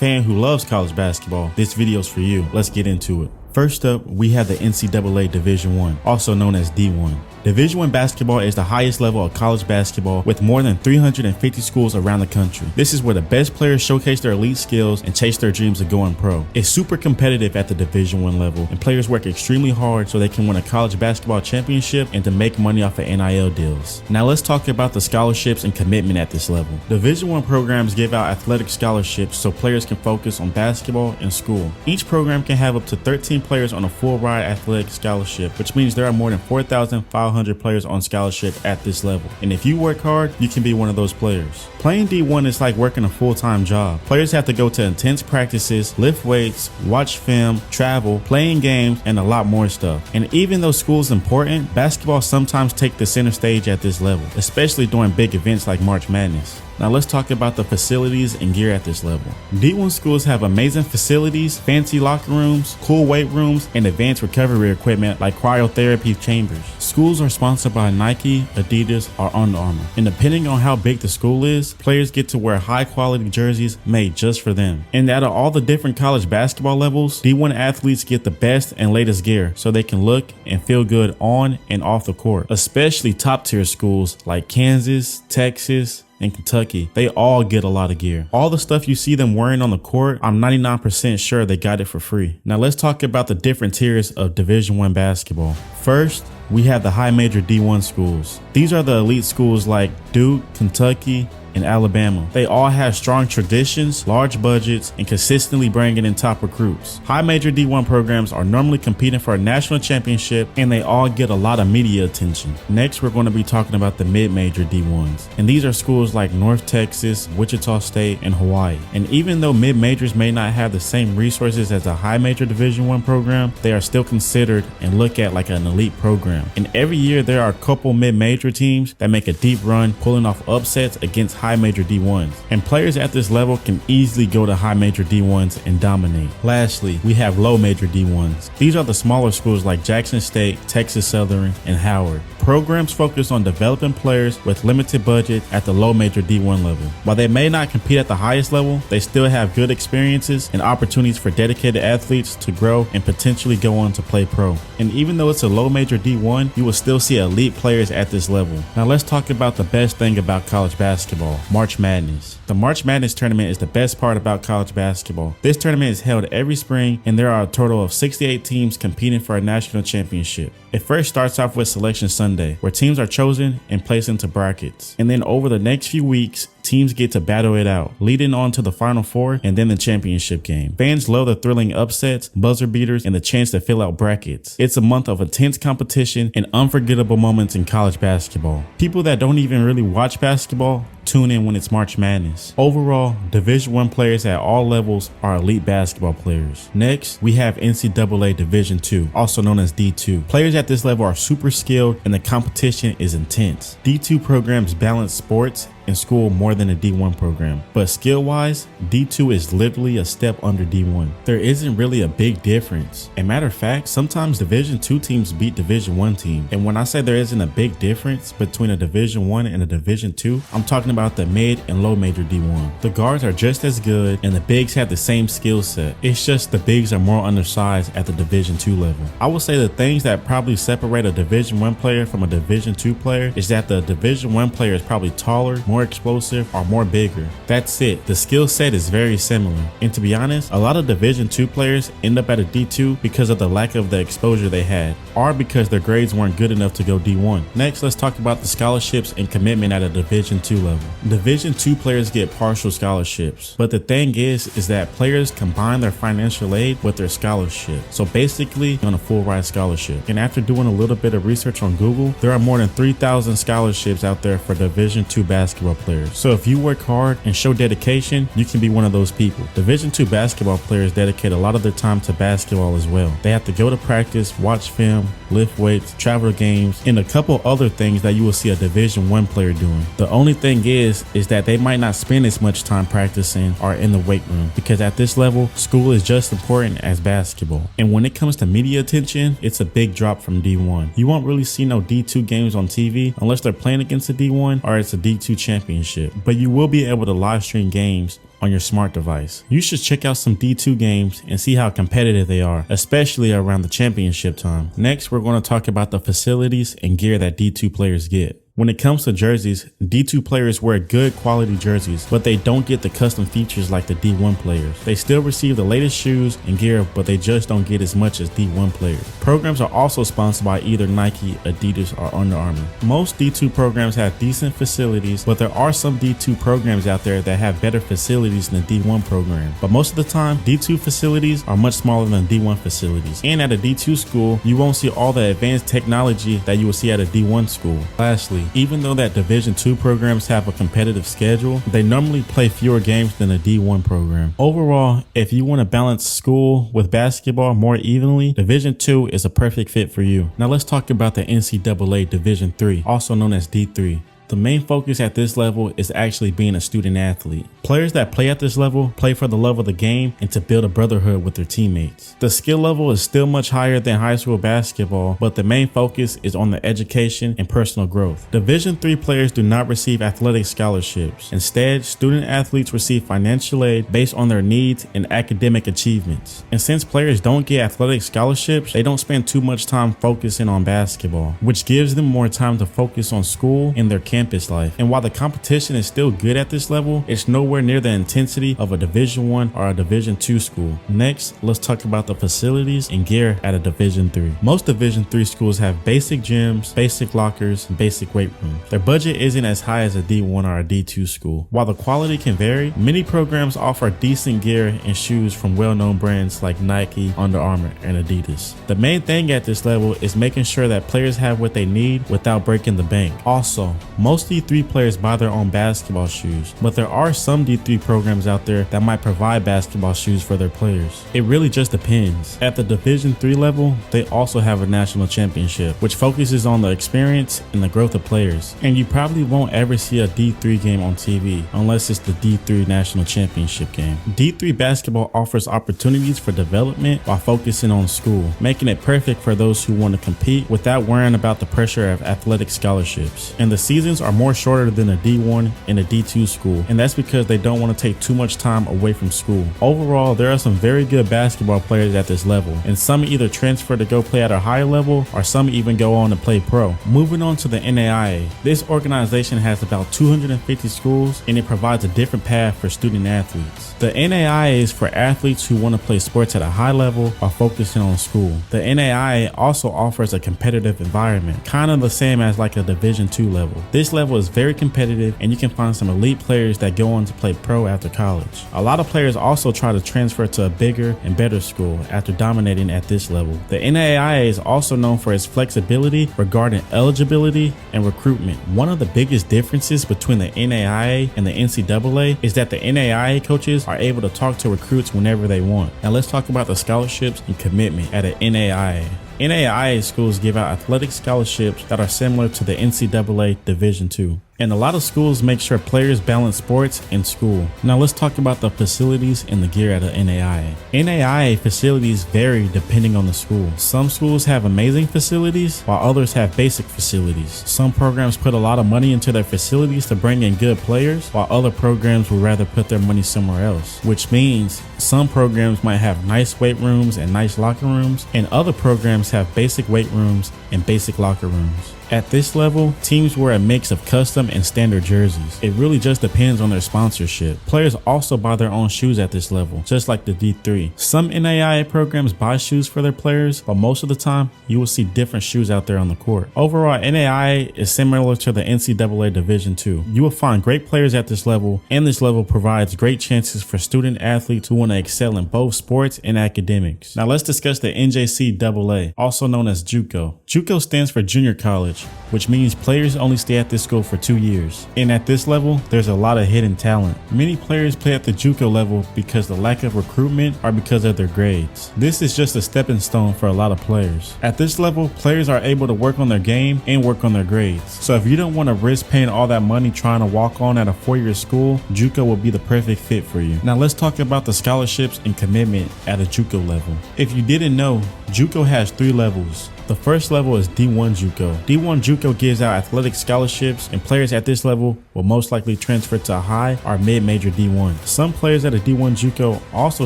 fan who loves college basketball, this video's for you. Let's get into it. First up, we have the NCAA Division I, also known as D1. Division I basketball is the highest level of college basketball with more than 350 schools around the country. This is where the best players showcase their elite skills and chase their dreams of going pro. It's super competitive at the Division I level, and players work extremely hard so they can win a college basketball championship and to make money off of NIL deals. Now let's talk about the scholarships and commitment at this level. Division I programs give out athletic scholarships so players can focus on basketball and school. Each program can have up to 13 players on a full ride athletic scholarship, which means there are more than 4,500 players on scholarship at this level. And if you work hard, you can be one of those players. Playing D1 is like working a full-time job. Players have to go to intense practices, lift weights, watch film, travel, playing games, and a lot more stuff. And even though school is important, basketball sometimes takes the center stage at this level, especially during big events like March Madness. Now let's talk about the facilities and gear at this level. D1 schools have amazing facilities, fancy locker rooms, cool weight rooms, and advanced recovery equipment like cryotherapy chambers. Schools are sponsored by Nike, Adidas, or Under Armour. And depending on how big the school is, players get to wear high quality jerseys made just for them. And out of all the different college basketball levels, D1 athletes get the best and latest gear so they can look and feel good on and off the court. Especially top tier schools like Kansas, Texas, and Kentucky, they all get a lot of gear. All the stuff you see them wearing on the court, I'm 99% sure they got it for free. Now let's talk about the different tiers of Division I basketball. First, we have the high major D1 schools. These are the elite schools like Duke, Kentucky, and Alabama. They all have strong traditions, large budgets, and consistently bringing in top recruits. High major D1 programs are normally competing for a national championship, and they all get a lot of media attention. Next, we're going to be talking about the mid-major D1s. And these are schools like North Texas, Wichita State, and Hawaii. And even though mid-majors may not have the same resources as a high major Division I program, they are still considered and looked at like an elite program. And every year there are a couple mid-major teams that make a deep run, pulling off upsets against high major D1s, and players at this level can easily go to high major D1s and dominate. Lastly, we have low major D1s. These are the smaller schools like Jackson State, Texas Southern, and Howard. Programs focus on developing players with limited budget at the low major D1 level. While they may not compete at the highest level, they still have good experiences and opportunities for dedicated athletes to grow and potentially go on to play pro. And even though it's a low major D1, you will still see elite players at this level. Now let's talk about the best thing about college basketball, March Madness. The March Madness tournament is the best part about college basketball. This tournament is held every spring, and there are a total of 68 teams competing for a national championship. It first starts off with Selection Sunday, where teams are chosen and placed into brackets. And then over the next few weeks, teams get to battle it out, leading on to the Final Four and then the championship game. Fans love the thrilling upsets, buzzer beaters, and the chance to fill out brackets. It's a month of intense competition and unforgettable moments in college basketball. People that don't even really watch basketball tune in when it's March Madness. Overall, Division I players at all levels are elite basketball players. Next, we have NCAA Division II, also known as D2. Players at this level are super skilled and the competition is intense. D2 programs balance sports and school more than a D1 program, but skill-wise, D2 is literally a step under D1. There isn't really a big difference. As a matter of fact, sometimes Division II teams beat Division I teams. And when I say there isn't a big difference between a Division I and a Division II, I'm talking about the mid and low major D1. The guards are just as good and the bigs have the same skill set. It's just the bigs are more undersized at the Division II level. I would say the things that probably separate a Division I player from a Division II player is that the Division I player is probably taller, more explosive, or more bigger. That's it. The skill set is very similar. And to be honest, a lot of Division II players end up at a D2 because of the lack of the exposure they had, or because their grades weren't good enough to go D1. Next, let's talk about the scholarships and commitment at a Division II level. Division II players get partial scholarships, but the thing is that players combine their financial aid with their scholarship. So basically, on a full ride scholarship. And after doing a little bit of research on Google, there are more than 3,000 scholarships out there for Division II basketball players. So if you work hard and show dedication, you can be one of those people. Division II basketball players dedicate a lot of their time to basketball as well. They have to go to practice, watch film, lift weights, travel to games, and a couple other things that you will see a Division I player doing. The only thing is that they might not spend as much time practicing or in the weight room, because at this level, school is just as important as basketball. And when it comes to media attention, it's a big drop from D1. You won't really see no D2 games on TV unless they're playing against a D1 or it's a D2 championship, but you will be able to live stream games on your smart device. You should check out some D2 games and see how competitive they are, especially around the championship time. Next, we're going to talk about the facilities and gear that D2 players get. When it comes to jerseys, D2 players wear good quality jerseys, but they don't get the custom features like the D1 players. They still receive the latest shoes and gear, but they just don't get as much as D1 players. Programs are also sponsored by either Nike, Adidas, or Under Armour. Most D2 programs have decent facilities, but there are some D2 programs out there that have better facilities than the D1 program. But most of the time, D2 facilities are much smaller than D1 facilities. And at a D2 school, you won't see all the advanced technology that you will see at a D1 school. Lastly, even though that Division II programs have a competitive schedule, they normally play fewer games than a D1 program. Overall, if you want to balance school with basketball more evenly, Division II is a perfect fit for you. Now let's talk about the NCAA Division III, also known as D3. The main focus at this level is actually being a student athlete. Players that play at this level play for the love of the game and to build a brotherhood with their teammates. The skill level is still much higher than high school basketball, but the main focus is on the education and personal growth. Division III players do not receive athletic scholarships. Instead, student athletes receive financial aid based on their needs and academic achievements. And since players don't get athletic scholarships, they don't spend too much time focusing on basketball, which gives them more time to focus on school and their campus life. And while the competition is still good at this level, it's nowhere near the intensity of a Division I or a Division II school. Next, let's talk about the facilities and gear at a Division III. Most Division III schools have basic gyms, basic lockers, and basic weight rooms. Their budget isn't as high as a D1 or a D2 school. While the quality can vary, many programs offer decent gear and shoes from well-known brands like Nike, Under Armour, and Adidas. The main thing at this level is making sure that players have what they need without breaking the bank. Also, most D3 players buy their own basketball shoes, but there are some D3 programs out there that might provide basketball shoes for their players. It really just depends. At the Division III level, they also have a national championship, which focuses on the experience and the growth of players. And you probably won't ever see a D3 game on TV unless it's the D3 national championship game. D3 basketball offers opportunities for development while focusing on school, making it perfect for those who want to compete without worrying about the pressure of athletic scholarships. And the seasons are more shorter than a D1 and a D2 school, and that's because they don't want to take too much time away from school. Overall, there are some very good basketball players at this level, and some either transfer to go play at a higher level, or some even go on to play pro. Moving on to the NAIA, this organization has about 250 schools, and it provides a different path for student athletes. The NAIA is for athletes who want to play sports at a high level while focusing on school. The NAIA also offers a competitive environment, kind of the same as like a Division II level. This level is very competitive, and you can find some elite players that go on to play pro after college. A lot of players also try to transfer to a bigger and better school after dominating at this level. The NAIA is also known for its flexibility regarding eligibility and recruitment. One of the biggest differences between the NAIA and the NCAA is that the NAIA coaches are able to talk to recruits whenever they want. Now let's talk about the scholarships and commitment at an NAIA. NAIA schools give out athletic scholarships that are similar to the NCAA Division II. And a lot of schools make sure players balance sports and school. Now let's talk about the facilities and the gear at a NAIA. NAIA facilities vary depending on the school. Some schools have amazing facilities, while others have basic facilities. Some programs put a lot of money into their facilities to bring in good players, while other programs would rather put their money somewhere else. Which means some programs might have nice weight rooms and nice locker rooms, and other programs have basic weight rooms and basic locker rooms. At this level, teams wear a mix of custom and standard jerseys. It really just depends on their sponsorship. Players also buy their own shoes at this level, just like the D3. Some NAIA programs buy shoes for their players, but most of the time, you will see different shoes out there on the court. Overall, NAIA is similar to the NCAA Division II. You will find great players at this level, and this level provides great chances for student athletes who want to excel in both sports and academics. Now let's discuss the NJCAA, also known as JUCO. JUCO stands for junior college, which means players only stay at this school for 2 years. And at this level, there's a lot of hidden talent. Many players play at the JUCO level because of the lack of recruitment or because of their grades. This is just a stepping stone for a lot of players. At this level, players are able to work on their game and work on their grades. So if you don't want to risk paying all that money trying to walk on at a 4-year school, JUCO will be the perfect fit for you. Now let's talk about the scholarships and commitment at a JUCO level. If you didn't know, JUCO has 3 levels. The first level is D1 JUCO. D1 JUCO gives out athletic scholarships, and players at this level will most likely transfer to a high or mid-major D1. Some players at a D1 JUCO also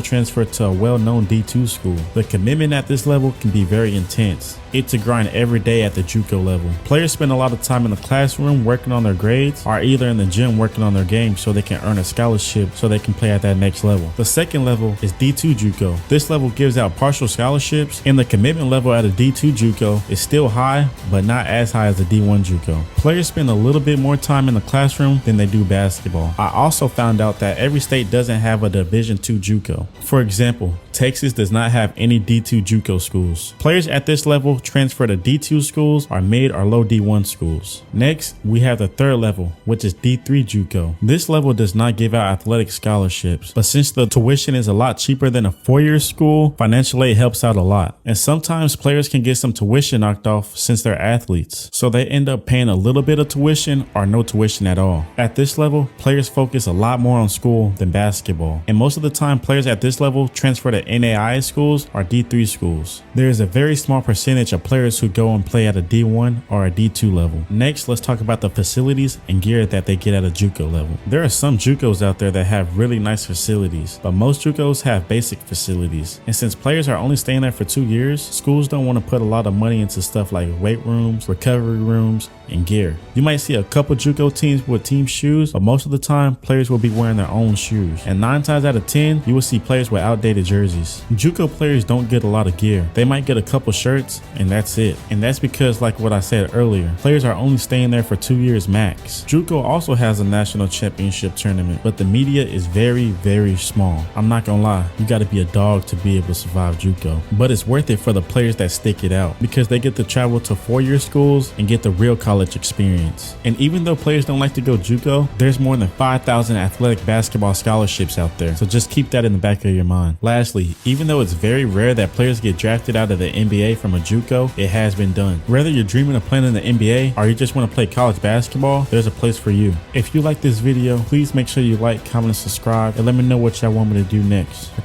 transfer to a well-known D2 school. The commitment at this level can be very intense. It's a grind every day at the JUCO level. Players spend a lot of time in the classroom working on their grades, or either in the gym working on their game so they can earn a scholarship so they can play at that next level. The second level is D2 JUCO. This level gives out partial scholarships, and the commitment level at a D2 JUCO is still high, but not as high as a D1 JUCO. Players spend a little bit more time in the classroom than they do basketball. I also found out that every state doesn't have a Division II JUCO. For example, Texas does not have any D2 JUCO schools. Players at this level transfer to D2 schools or mid or low D1 schools. Next, we have the third level, which is D3 JUCO. This level does not give out athletic scholarships, but since the tuition is a lot cheaper than a four-year school, financial aid helps out a lot. And sometimes players can get some tuition knocked off since they're athletes, so they end up paying a little bit of tuition or no tuition at all. At this level, players focus a lot more on school than basketball, and most of the time players at this level transfer to NAIA schools or D3 schools. There is a very small percentage of players who go and play at a D1 or a D2 level. Next, let's talk about the facilities and gear that they get at a JUCO level. There are some JUCOs out there that have really nice facilities, but most JUCOs have basic facilities. And since players are only staying there for 2 years, schools don't want to put a lot of money into stuff like weight rooms, recovery rooms, and gear. You might see a couple JUCO teams with team shoes, but most of the time players will be wearing their own shoes. And 9 times out of 10, you will see players with outdated jerseys. JUCO players don't get a lot of gear. They might get a couple shirts and that's it. And that's because, like what I said earlier, players are only staying there for 2 years max. JUCO also has a national championship tournament, but the media is very, very small. I'm not gonna lie, you gotta be a dog to be able to survive JUCO. But it's worth it for the players that stick it out, because they get to travel to 4-year schools and get the real college experience. And even though players don't like to go JUCO, there's more than 5,000 athletic basketball scholarships out there. So just keep that in the back of your mind. Lastly, even though it's very rare that players get drafted out of the NBA from a JUCO, it has been done. Whether you're dreaming of playing in the NBA or you just want to play college basketball, there's a place for you. If you like this video, please make sure you like, comment, and subscribe, and let me know what y'all want me to do next. Okay.